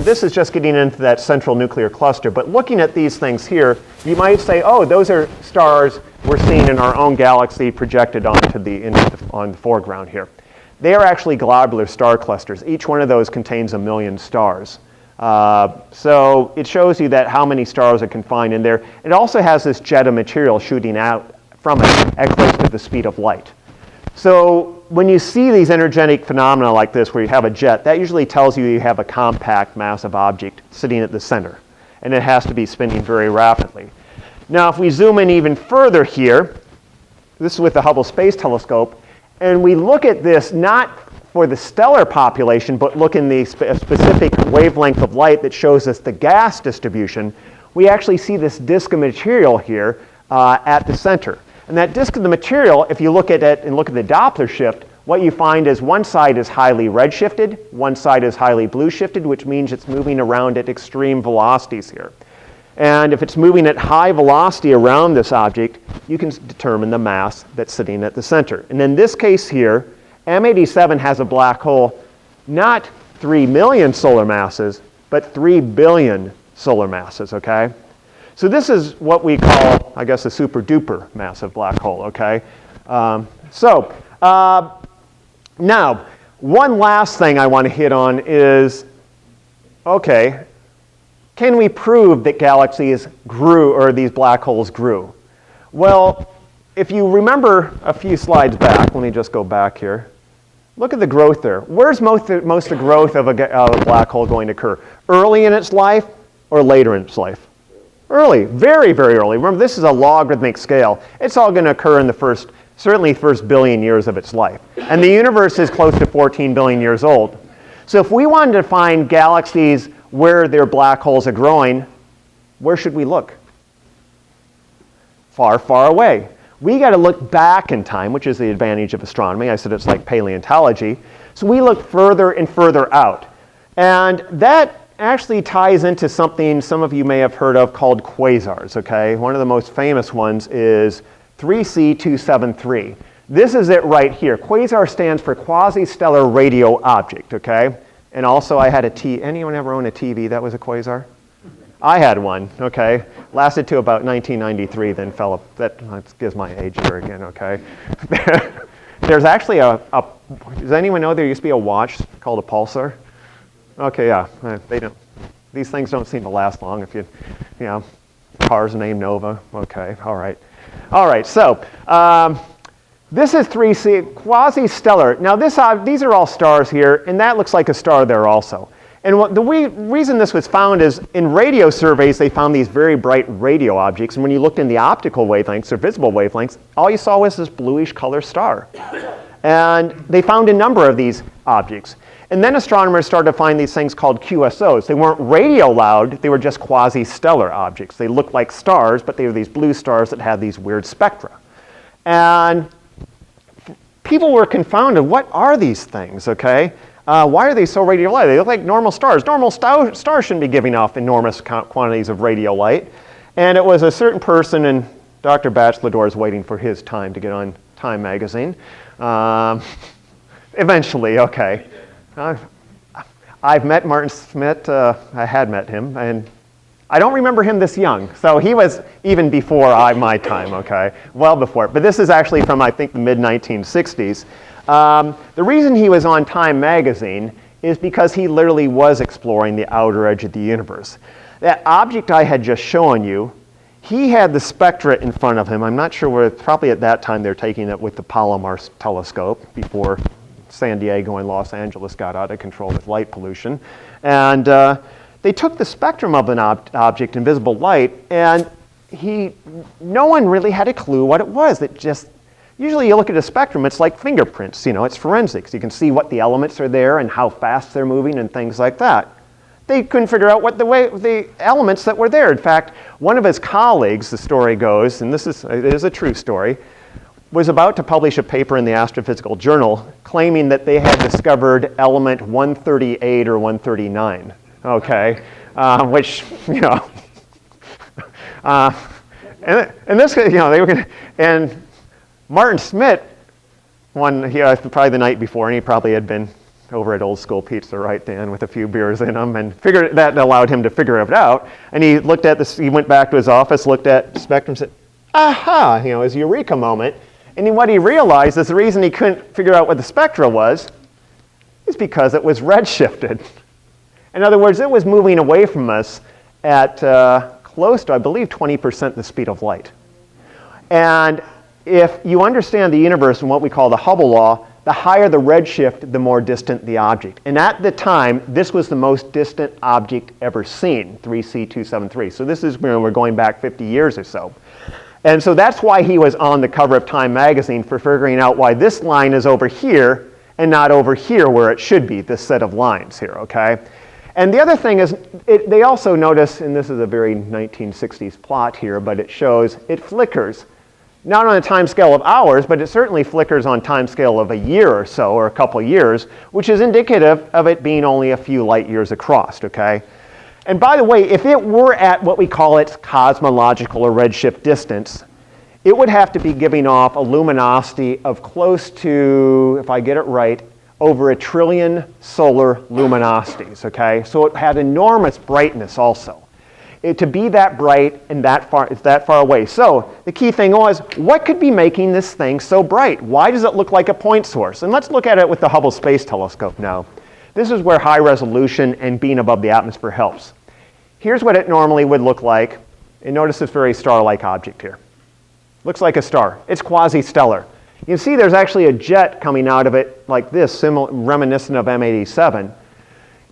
A: this is just getting into that central nuclear cluster. But looking at these things here, you might say, oh, those are stars we're seeing in our own galaxy projected on the foreground here. They are actually globular star clusters. Each one of those contains 1,000,000 stars. So it shows you that how many stars are confined in there. It also has this jet of material shooting out from it at close to the speed of light. So when you see these energetic phenomena like this where you have a jet, that usually tells you have a compact massive object sitting at the center, and it has to be spinning very rapidly. Now if we zoom in even further here, this is with the Hubble Space Telescope, and we look at this not for the stellar population, but look in the specific wavelength of light that shows us the gas distribution, we actually see this disk of material here at the center. And that disk of the material, if you look at it and look at the Doppler shift, what you find is one side is highly redshifted, one side is highly blue shifted, which means it's moving around at extreme velocities here. And if it's moving at high velocity around this object, you can determine the mass that's sitting at the center. And in this case here, M87 has a black hole, not 3 million solar masses, but 3 billion solar masses, okay? So this is what we call, I guess, a super duper massive black hole, okay? Now, one last thing I want to hit on is, okay, can we prove that galaxies grew, or these black holes grew? Well, if you remember a few slides back, let me just go back here. Look at the growth there. Where's most of the growth of a black hole going to occur? Early in its life or later in its life? Early, very, very early. Remember, this is a logarithmic scale. It's all going to occur in the certainly first billion years of its life. And the universe is close to 14 billion years old. So if we wanted to find galaxies where their black holes are growing, where should we look? Far, far away. We got to look back in time, which is the advantage of astronomy. I said it's like paleontology. So we look further and further out. And that actually ties into something some of you may have heard of called quasars, okay? One of the most famous ones is 3C273. This is it right here. Quasar stands for quasi-stellar radio object, okay? And also I had anyone ever own a TV that was a quasar? I had one, okay? Lasted to about 1993, then fell up. That gives my age here again, okay? There's actually does anyone know there used to be a watch called a pulsar? Okay, yeah, they don't. These things don't seem to last long if you know, cars named Nova. Okay, all right. All right, so this is 3C, quasi-stellar. Now these are all stars here, and that looks like a star there also. And the reason this was found is in radio surveys, they found these very bright radio objects. And when you looked in the optical wavelengths or visible wavelengths, all you saw was this bluish color star. And they found a number of these objects. And then astronomers started to find these things called QSOs. They weren't radio loud, they were just quasi-stellar objects. They looked like stars, but they were these blue stars that had these weird spectra. And people were confounded. What are these things, okay? Why are they so radio light? They look like normal stars. Normal stars shouldn't be giving off enormous quantities of radio light. And it was a certain person, and Dr. Batcheldor is waiting for his time to get on Time magazine. Eventually, okay. I've met Martin Schmidt. I had met him, and I don't remember him this young. So he was even before my time, okay? Well before. But this is actually from, I think, the mid-1960s. The reason he was on Time magazine is because he literally was exploring the outer edge of the universe. That object I had just shown you, he had the spectra in front of him. I'm not sure where, probably at that time they're taking it with the Palomar telescope before San Diego and Los Angeles got out of control with light pollution. And they took the spectrum of an object in visible light, and no one really had a clue what it was. Usually you look at a spectrum, it's like fingerprints, it's forensics. You can see what the elements are there and how fast they're moving and things like that. They couldn't figure out what the elements that were there. In fact, one of his colleagues, the story goes, and it is a true story, was about to publish a paper in the Astrophysical Journal claiming that they had discovered element 138 or 139, okay? Which, and this, they were going to, and Martin Schmidt, probably the night before, and he probably had been over at Old School Pizza right then with a few beers in him, and figured that allowed him to figure it out. And he looked at this. He went back to his office, looked at the spectrum, said, "Aha!" His eureka moment. And what he realized is the reason he couldn't figure out what the spectra was is because it was redshifted. In other words, it was moving away from us at close to, I believe, 20% the speed of light. And if you understand the universe and what we call the Hubble law, the higher the redshift, the more distant the object. And at the time, this was the most distant object ever seen, 3C273. So this is when we're going back 50 years or so. And so that's why he was on the cover of Time magazine, for figuring out why this line is over here and not over here where it should be, this set of lines here, okay? And the other thing is, they also notice, and this is a very 1960s plot here, but it shows it flickers. Not on a time scale of hours, but it certainly flickers on time scale of a year or so, or a couple years, which is indicative of it being only a few light years across, okay? And by the way, if it were at what we call its cosmological or redshift distance, it would have to be giving off a luminosity of close to, if I get it right, over 1 trillion solar luminosities, okay? So it had enormous brightness also. To be that bright and that far away. So the key thing was, what could be making this thing so bright? Why does it look like a point source? And let's look at it with the Hubble Space Telescope now. This is where high resolution and being above the atmosphere helps. here's what it normally would look like. And notice this very star-like object here. Looks like a star. It's quasi-stellar. You can see there's actually a jet coming out of it like this, reminiscent of M87.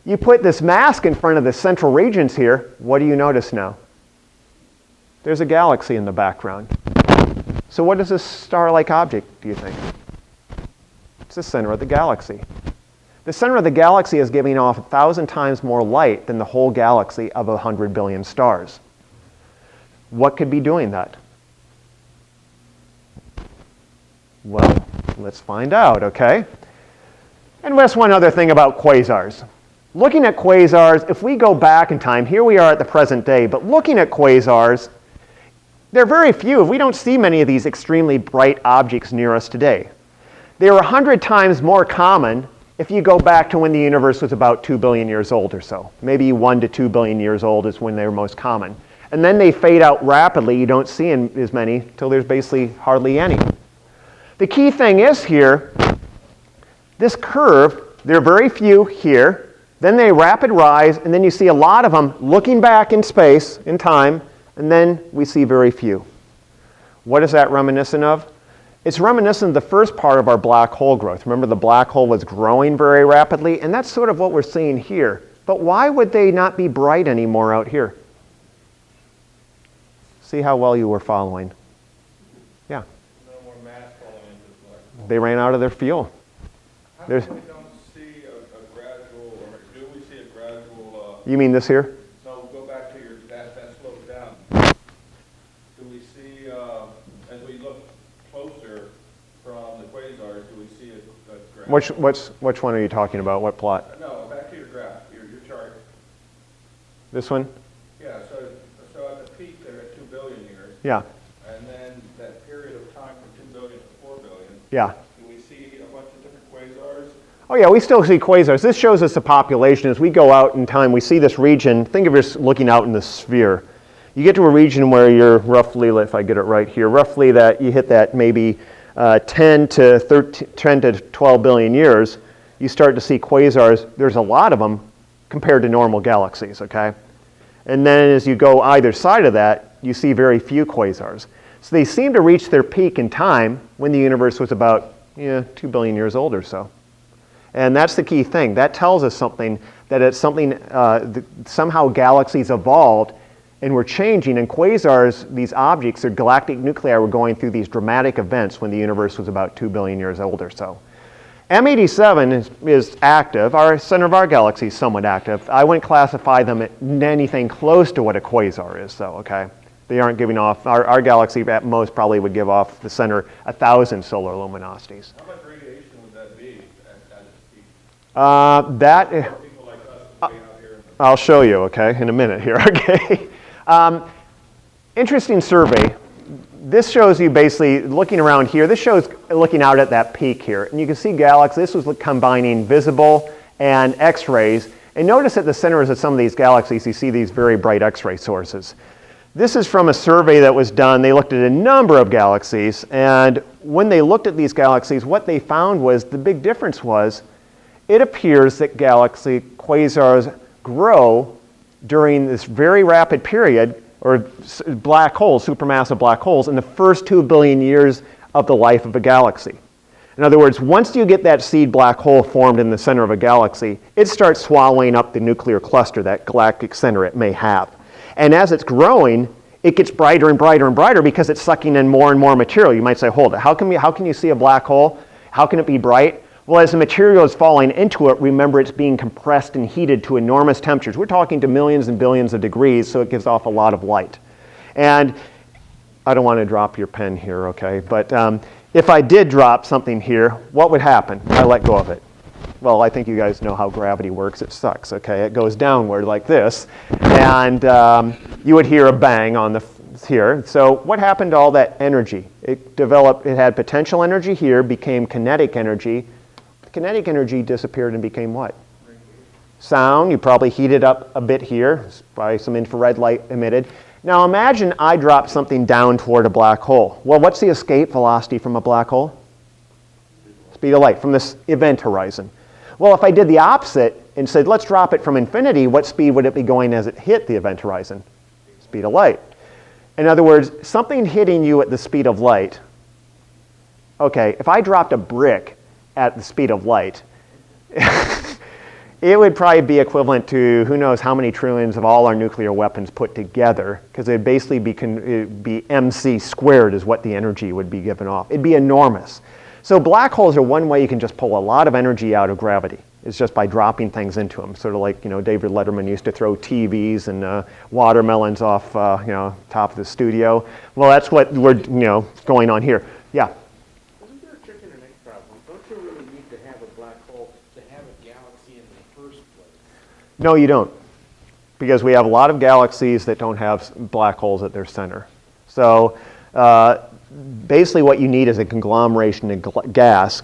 A: You put this mask in front of the central regions here, what do you notice now? There's a galaxy in the background. So what is this star-like object, do you think? It's the center of the galaxy. The center of the galaxy is giving off 1,000 times more light than the whole galaxy of 100 billion stars. What could be doing that? Well, let's find out, okay? And just one other thing about quasars. Looking at quasars, if we go back in time, here we are at the present day, but looking at quasars, there are very few. We don't see many of these extremely bright objects near us today. They were 100 times more common if you go back to when the universe was about 2 billion years old or so. Maybe 1 to 2 billion years old is when they were most common. And then they fade out rapidly. You don't see as many till there's basically hardly any. The key thing is here, this curve, there are very few here, then they rapid rise, and then you see a lot of them looking back in space, in time, and then we see very few. What is that reminiscent of? It's reminiscent of the first part of our black hole growth. Remember, the black hole was growing very rapidly, and that's sort of what we're seeing here. But why would they not be bright anymore out here? See how well you were following. Yeah.
C: No more mass falling into the black hole.
A: They ran out of their fuel.
C: How
A: There's,
C: come we don't see a gradual, or do we see a gradual,
A: you mean this here?
C: no, go back to your, that slows down. Do we see, as we look closer from the quasars, do we see a graph?
A: Which one are you talking about? What plot?
C: No, back to your graph, your chart.
A: This one?
C: Yeah, so at the peak, they're at 2 billion years.
A: Yeah.
C: And then that period of time from 2 billion to 4 billion.
A: Yeah.
C: Do we see a bunch of different quasars?
A: Oh yeah, we still see quasars. This shows us the population. As we go out in time, we see this region. Think of it looking out in the sphere. You get to a region where you're roughly, if I get it right here, roughly that you hit that maybe 10 to 12 billion years, you start to see quasars. There's a lot of them compared to normal galaxies, okay? And then as you go either side of that, you see very few quasars. So they seem to reach their peak in time when the universe was about 2 billion years old or so. And that's the key thing. That tells us something, that it's something, somehow galaxies evolved and were changing, and quasars, these objects, or galactic nuclei, were going through these dramatic events when the universe was about 2 billion years old or so. M87 is active. Our center of our galaxy is somewhat active. I wouldn't classify them at anything close to what a quasar is, though, okay? They aren't giving off, our galaxy at most probably would give off the center 1,000 solar luminosities.
C: How much radiation would that be at its peak? People like us way out here.
A: I'll show you, okay, in a minute here, okay? Interesting survey. This shows you basically looking around here. This shows looking out at that peak here. And you can see galaxies. This was combining visible and X-rays. And notice at the centers of some of these galaxies, you see these very bright X-ray sources. This is from a survey that was done. They looked at a number of galaxies. And when they looked at these galaxies, what they found was the big difference was it appears that galaxy quasars grow during this very rapid period, or black holes, supermassive black holes, in the first 2 billion years of the life of a galaxy. In other words, once you get that seed black hole formed in the center of a galaxy, it starts swallowing up the nuclear cluster, that galactic center it may have. And as it's growing, it gets brighter and brighter and brighter because it's sucking in more and more material. You might say, hold it, how can you see a black hole? How can it be bright? Well, as the material is falling into it, remember it's being compressed and heated to enormous temperatures. We're talking to millions and billions of degrees, so it gives off a lot of light. And I don't want to drop your pen here, okay? But if I did drop something here, what would happen? I let go of it. Well, I think you guys know how gravity works. It sucks, okay? It goes downward like this. And you would hear a bang on the here. So what happened to all that energy? It developed, it had potential energy here, became kinetic energy. Kinetic energy disappeared and became what? Sound. You probably heated up a bit here by some infrared light emitted. Now imagine I drop something down toward a black hole. Well, what's the escape velocity from a black hole? Speed of light from this event horizon. Well, if I did the opposite, and said, let's drop it from infinity, what speed would it be going as it hit the event horizon? Speed of light. In other words, something hitting you at the speed of light, okay, if I dropped a brick at the speed of light, it would probably be equivalent to who knows how many trillions of all our nuclear weapons put together, because it'd basically be MC squared is what the energy would be given off. It'd be enormous. So black holes are one way you can just pull a lot of energy out of gravity. It's just by dropping things into them, sort of like David Letterman used to throw TVs and watermelons off top of the studio. Well, that's what we're going on here. Yeah.
B: Isn't there a chicken and egg problem? Don't you really need to have a black hole to have a galaxy in the first place?
A: No, you don't, because we have a lot of galaxies that don't have black holes at their center. So basically, what you need is a conglomeration of gas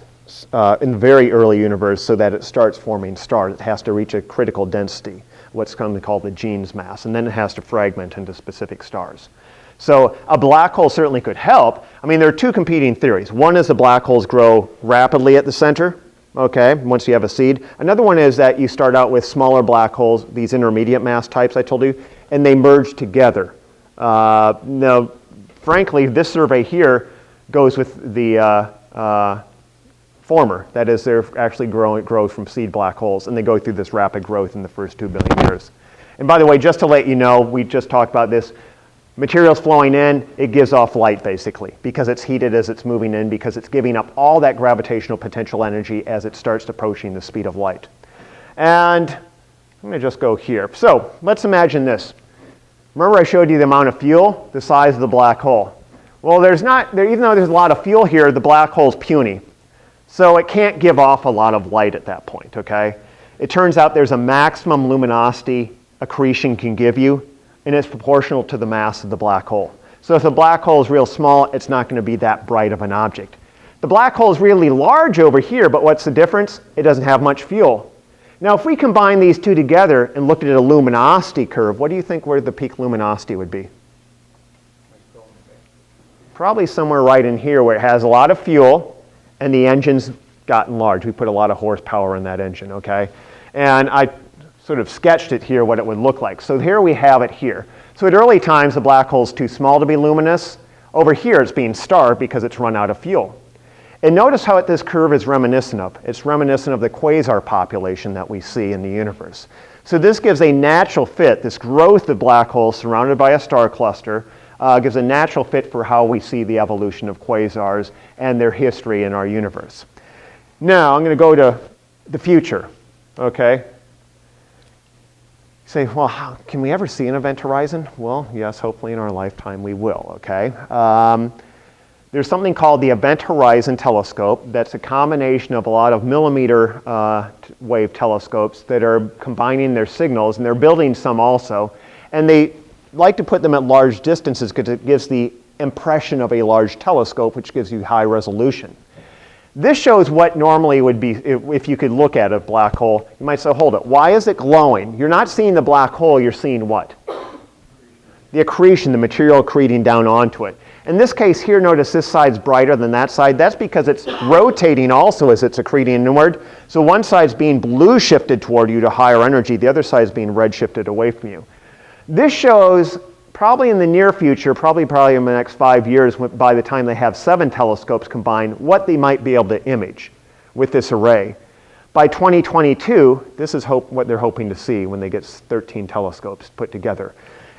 A: in the very early universe so that it starts forming stars. It has to reach a critical density, what's called the Jeans mass, and then it has to fragment into specific stars. So a black hole certainly could help. I mean, there are two competing theories. One is the black holes grow rapidly at the center, okay, once you have a seed. Another one is that you start out with smaller black holes, these intermediate mass types I told you, and they merge together. Now, frankly, this survey here goes with the former. That is, they're actually grow from seed black holes, and they go through this rapid growth in the first 2 billion years. And by the way, just to let you know, we just talked about this, material's flowing in, it gives off light basically, because it's heated as it's moving in, because it's giving up all that gravitational potential energy as it starts approaching the speed of light. And I'm going to just go here. So let's imagine this. Remember I showed you the amount of fuel, the size of the black hole. Well, even though there's a lot of fuel here, the black hole's puny. So it can't give off a lot of light at that point, okay? It turns out there's a maximum luminosity accretion can give you, and it's proportional to the mass of the black hole. So if the black hole is real small, it's not going to be that bright of an object. The black hole is really large over here, but what's the difference? It doesn't have much fuel. Now, if we combine these two together and look at a luminosity curve, what do you think where the peak luminosity would be? Probably somewhere right in here where it has a lot of fuel and the engine's gotten large. We put a lot of horsepower in that engine, okay? And I sort of sketched it here what it would look like. So here we have it here. So at early times, the black hole's too small to be luminous. Over here, it's being starved because it's run out of fuel. And notice how this curve is reminiscent of. It's reminiscent of the quasar population that we see in the universe. So this gives a natural fit, this growth of black holes surrounded by a star cluster, gives a natural fit for how we see the evolution of quasars and their history in our universe. Now, I'm going to go to the future, okay? You say, well, can we ever see an event horizon? Well, yes, hopefully in our lifetime we will, okay? There's something called the Event Horizon Telescope. That's a combination of a lot of millimeter wave telescopes that are combining their signals, and they're building some also. And they like to put them at large distances because it gives the impression of a large telescope, which gives you high resolution. This shows what normally would be, if you could look at a black hole, you might say, hold it, why is it glowing? You're not seeing the black hole, you're seeing what? The accretion, the material accreting down onto it. In this case here, notice this side's brighter than that side. That's because it's rotating also as it's accreting inward. So one side's being blue shifted toward you to higher energy, the other side's being red shifted away from you. This shows probably in the near future, probably in the next 5 years, by the time they have 7 telescopes combined, what they might be able to image with this array. By 2022, this is what they're hoping to see when they get 13 telescopes put together.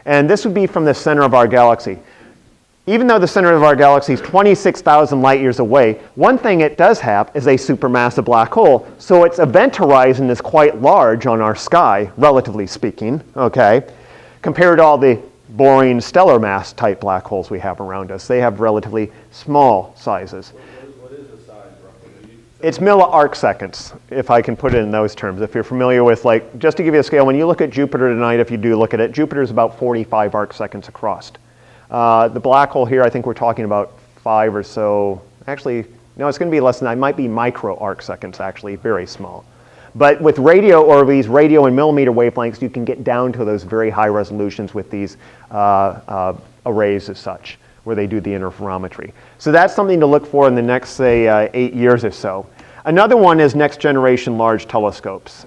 A: And this would be from the center of our galaxy. Even though the center of our galaxy is 26,000 light years away, one thing it does have is a supermassive black hole. So its event horizon is quite large on our sky, relatively speaking, okay, compared to all the boring stellar mass type black holes we have around us. They have relatively small sizes.
C: What is the size roughly?
A: It's milli-arc seconds, if I can put it in those terms. If you're familiar with, like, just to give you a scale, when you look at Jupiter tonight, if you do look at it, Jupiter is about 45 arc seconds across. The black hole here, I think we're talking about 5 or so. Actually, no, it's going to be less than that. It might be micro arc seconds, actually, very small. But with radio, or these radio and millimeter wavelengths, you can get down to those very high resolutions with these arrays as such, where they do the interferometry. So that's something to look for in the next, say, 8 years or so. Another one is next generation large telescopes.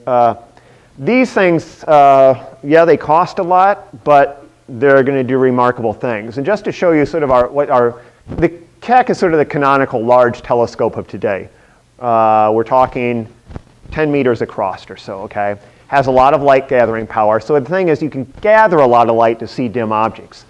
A: These things, yeah, they cost a lot, but they're going to do remarkable things. And just to show you sort of the Keck is sort of the canonical large telescope of today. We're talking 10 meters across or so, okay? Has a lot of light gathering power. So the thing is, you can gather a lot of light to see dim objects.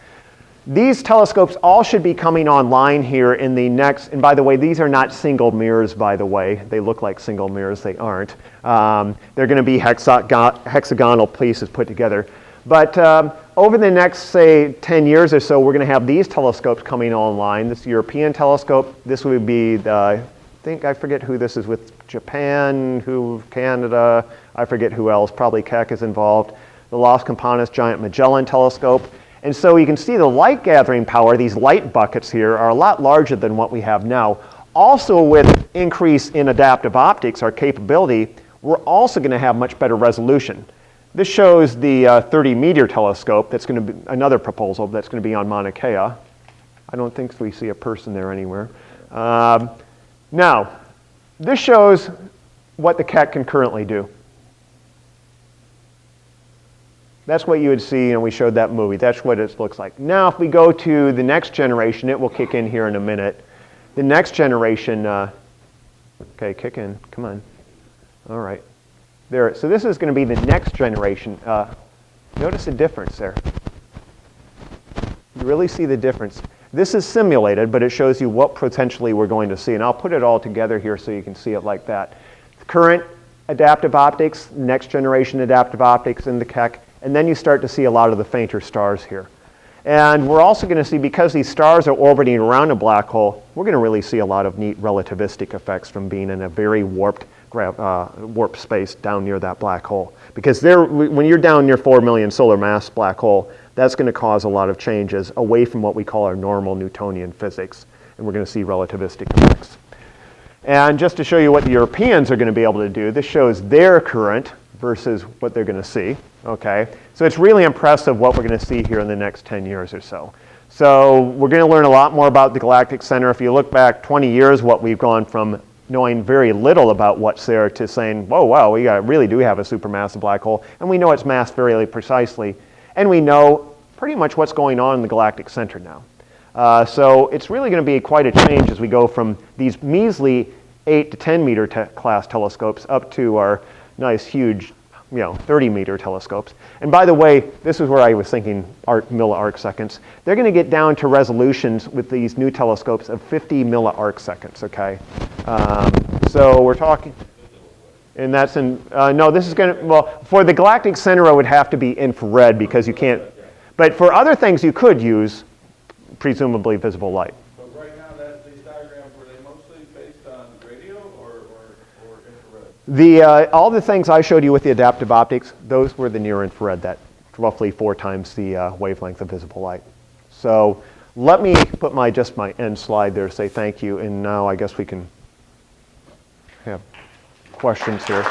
A: These telescopes all should be coming online here in the next, and by the way, these are not single mirrors, by the way. They look like single mirrors, they aren't. They're going to be hexagonal pieces put together. But over the next, say, 10 years or so, we're going to have these telescopes coming online. This European telescope, this would be the, I forget who this is with, Japan, Canada, I forget who else, probably Keck is involved. The Las Campanas Giant Magellan Telescope. And so you can see the light gathering power, these light buckets here, are a lot larger than what we have now. Also, with increase in adaptive optics, our capability, we're also going to have much better resolution. This shows the 30-meter telescope. That's going to be another proposal that's going to be on Mauna Kea. I don't think we see a person there anywhere. Now, this shows what the Keck can currently do. That's what you would see, and we showed that movie. That's what it looks like. Now, if we go to the next generation, it will kick in here in a minute. The next generation, okay, kick in, come on. All right. There, so this is going to be the next generation. Notice the difference there. You really see the difference. This is simulated, but it shows you what potentially we're going to see. And I'll put it all together here so you can see it like that. Current adaptive optics, next generation adaptive optics in the Keck, and then you start to see a lot of the fainter stars here. And we're also going to see, because these stars are orbiting around a black hole, we're going to really see a lot of neat relativistic effects from being in a very warped space down near that black hole. Because when you're down near 4 million solar mass black hole, that's going to cause a lot of changes away from what we call our normal Newtonian physics. And we're going to see relativistic effects. And just to show you what the Europeans are going to be able to do, this shows their current versus what they're going to see. Okay, so it's really impressive what we're going to see here in the next 10 years or so. So we're going to learn a lot more about the galactic center. If you look back 20 years, what we've gone from knowing very little about what's there to saying, whoa, wow, we really do have a supermassive black hole, and we know its mass very precisely, and we know pretty much what's going on in the galactic center now. So it's really going to be quite a change as we go from these measly 8 to 10 meter class telescopes up to our nice, huge 30-meter telescopes. And by the way, this is where I was thinking milliarc seconds. They're going to get down to resolutions with these new telescopes of 50 milliarc seconds, okay? So we're talking, and that's in, no, this is going to, well, for the galactic center, it would have to be infrared because you can't, but for other things you could use presumably visible light.
C: But right now, these diagrams, were they mostly based on radio or infrared?
A: All the things I showed you with the adaptive optics, those were the near infrared, that roughly 4 times the wavelength of visible light. So let me put just my end slide there to say thank you, and now I guess we can have questions here.